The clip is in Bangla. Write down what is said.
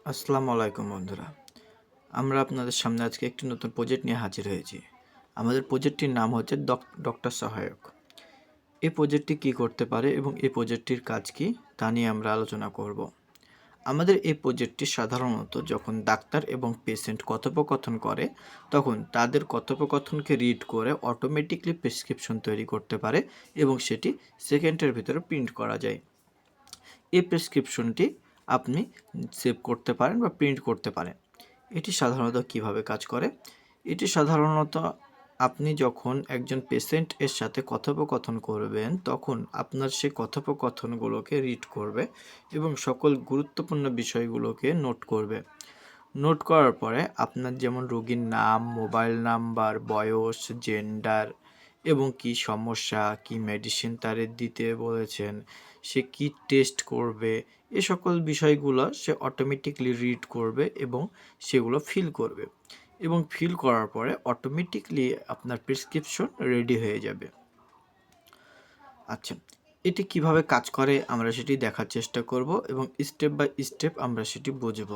আসসালামু আলাইকুম বন্ধুরা। আমরা আপনাদের সামনে আজকে একটি নতুন প্রজেক্ট নিয়ে হাজির হয়েছি। আমাদের প্রজেক্টটির নাম হচ্ছে ডক্টর সহায়ক। এই প্রজেক্টটি কী করতে পারে এবং এই প্রজেক্টটির কাজ কী তা নিয়ে আমরা আলোচনা করব। আমাদের এই প্রজেক্টটি সাধারণত যখন ডাক্তার এবং পেশেন্ট কথোপকথন করে তখন তাদের কথোপকথনকে রিড করে অটোমেটিকলি প্রেসক্রিপশন তৈরি করতে পারে এবং সেটি সেকেন্ডের ভিতরে প্রিন্ট করা যায়। এই প্রেসক্রিপশনটি আপনি সেভ করতে পারেন বা প্রিন্ট করতে পারেন। এটি সাধারণত কিভাবে কাজ করে? এটি সাধারণত আপনি যখন একজন পেশেন্ট এর সাথে কথোপকথন করবেন তখন আপনার সেই কথোপকথনগুলোকে রিড করবে এবং সকল গুরুত্বপূর্ণ বিষয়গুলোকে নোট করবে। নোট করার পরে আপনার যেমন রোগীর নাম, মোবাইল নাম্বার, বয়স, জেন্ডার এবং কী সমস্যা, কী মেডিসিন তারে দিতে বলেছেন, সে কী টেস্ট করবে, এ সকল বিষয়গুলো সে অটোমেটিকলি রিড করবে এবং সেগুলো ফিল করবে এবং ফিল করার পরে অটোমেটিকলি আপনার প্রেসক্রিপশন রেডি হয়ে যাবে। আচ্ছা, এটি কিভাবে কাজ করে আমরা সেটি দেখার চেষ্টা করব এবং স্টেপ বাই স্টেপ আমরা সেটি বুঝব।